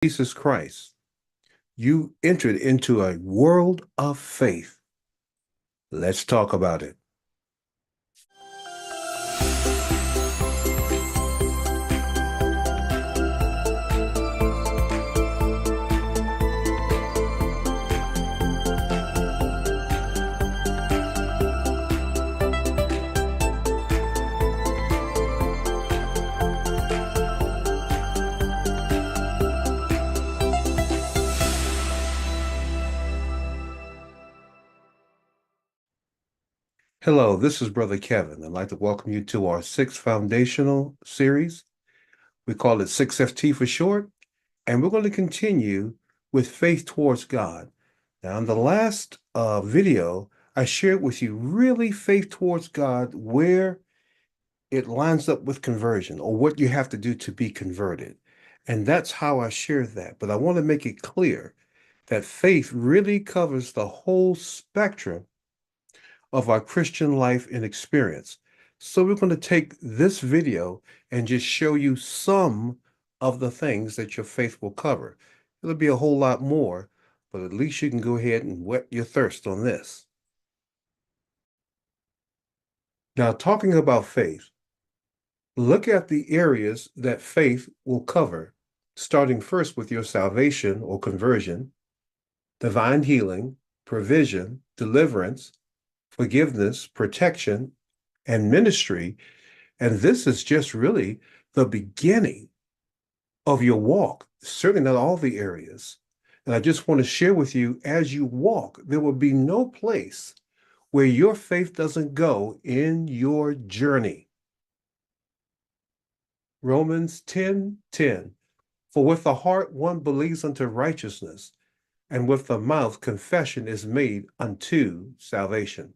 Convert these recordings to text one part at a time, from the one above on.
Jesus Christ, you entered into a world of faith. Let's talk about it. Hello, this is Brother Kevin. I'd like to welcome you to our sixth foundational series. We call it 6FT for short, and we're going to continue with faith towards God. Now, in the last video, I shared with you really faith towards God, where it lines up with conversion or what you have to do to be converted. And that's how I shared that. But I want to make it clear that faith really covers the whole spectrum of our Christian life and experience. So we're going to take this video and just show you some of the things that your faith will cover. It'll be a whole lot more, but at least you can go ahead and whet your thirst on this. Now, talking about faith, look at the areas that faith will cover, starting first with your salvation or conversion, divine healing, provision, deliverance, forgiveness, protection, and ministry. And this is just really the beginning of your walk, certainly not all the areas. And I just want to share with you, as you walk, there will be no place where your faith doesn't go in your journey. Romans 10:10. For with the heart one believes unto righteousness, and with the mouth confession is made unto salvation.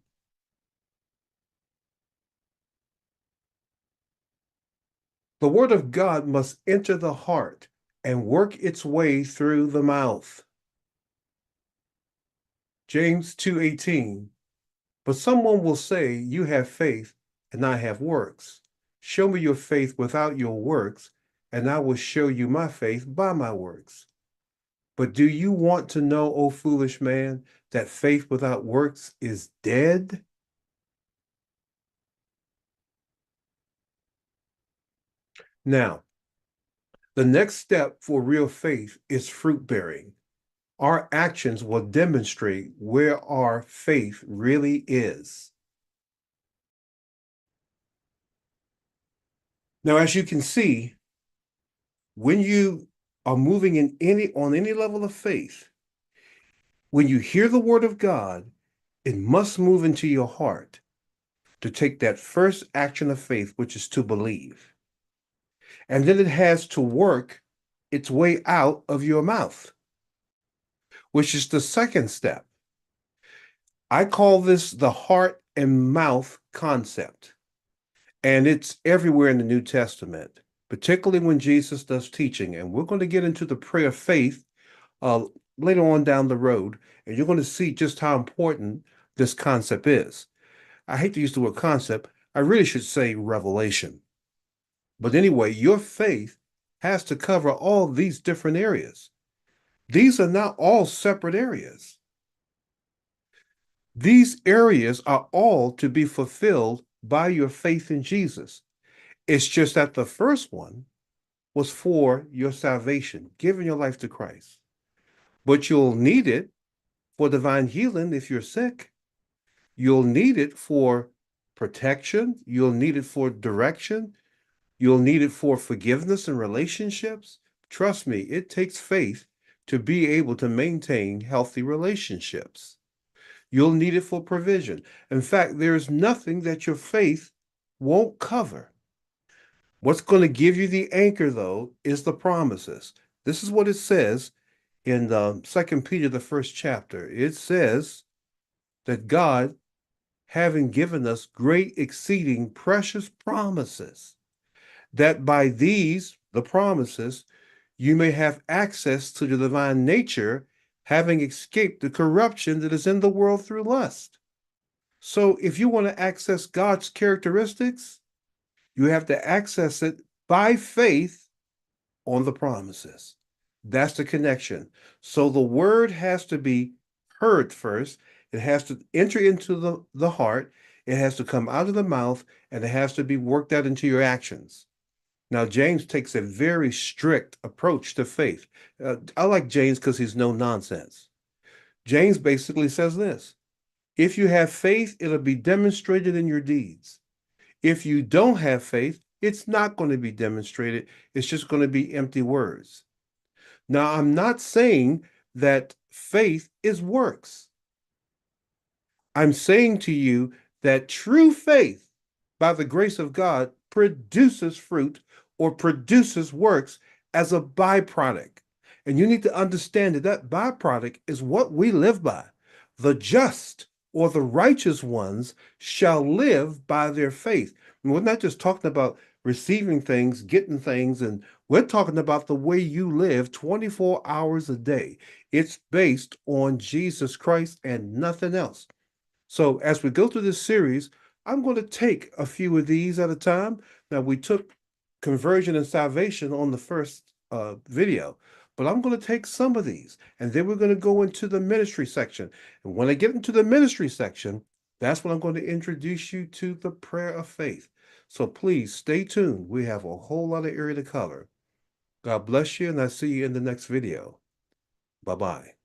The word of God must enter the heart and work its way through the mouth. James 2:18. But someone will say, you have faith and I have works. Show me your faith without your works, and I will show you my faith by my works. But do you want to know, O foolish man, that faith without works is dead? Now, the next step for real faith is fruit bearing. Our actions will demonstrate where our faith really is. Now, as you can see, when you are moving on any level of faith, when you hear the word of God, it must move into your heart to take that first action of faith, which is to believe. And then it has to work its way out of your mouth, which is the second step. I call this the heart and mouth concept. And it's everywhere in the New Testament, particularly when Jesus does teaching. And we're going to get into the prayer of faith later on down the road, and you're going to see just how important this concept is. I hate to use the word concept. I really should say revelation. But anyway, your faith has to cover all these different areas. These are not all separate areas. These areas are all to be fulfilled by your faith in Jesus. It's just that the first one was for your salvation, giving your life to Christ. But you'll need it for divine healing if you're sick. You'll need it for protection. You'll need it for direction. You'll need it for forgiveness and relationships. Trust me, it takes faith to be able to maintain healthy relationships. You'll need it for provision. In fact, there's nothing that your faith won't cover. What's going to give you the anchor, though, is the promises. This is what it says in 2 Peter, the first chapter. It says that God, having given us great exceeding precious promises, that by these, the promises, you may have access to the divine nature, having escaped the corruption that is in the world through lust. So if you want to access God's characteristics, you have to access it by faith on the promises. That's the connection. So the word has to be heard first. It has to enter into the heart. It has to come out of the mouth, and it has to be worked out into your actions. Now, James takes a very strict approach to faith. I like James because he's no nonsense. James basically says this: if you have faith, it'll be demonstrated in your deeds. If you don't have faith, it's not going to be demonstrated. It's just going to be empty words. Now, I'm not saying that faith is works. I'm saying to you that true faith, by the grace of God, produces fruit or produces works as a byproduct. And you need to understand that that byproduct is what we live by. The just or the righteous ones shall live by their faith. And we're not just talking about receiving things, getting things, and we're talking about the way you live 24 hours a day. It's based on Jesus Christ and nothing else. So as we go through this series, I'm going to take a few of these at a time. Now, we took conversion and salvation on the first video, but I'm going to take some of these, and then we're going to go into the ministry section. And when I get into the ministry section, that's when I'm going to introduce you to the prayer of faith. So please stay tuned. We have a whole lot of area to cover. God bless you, and I'll see you in the next video. Bye-bye.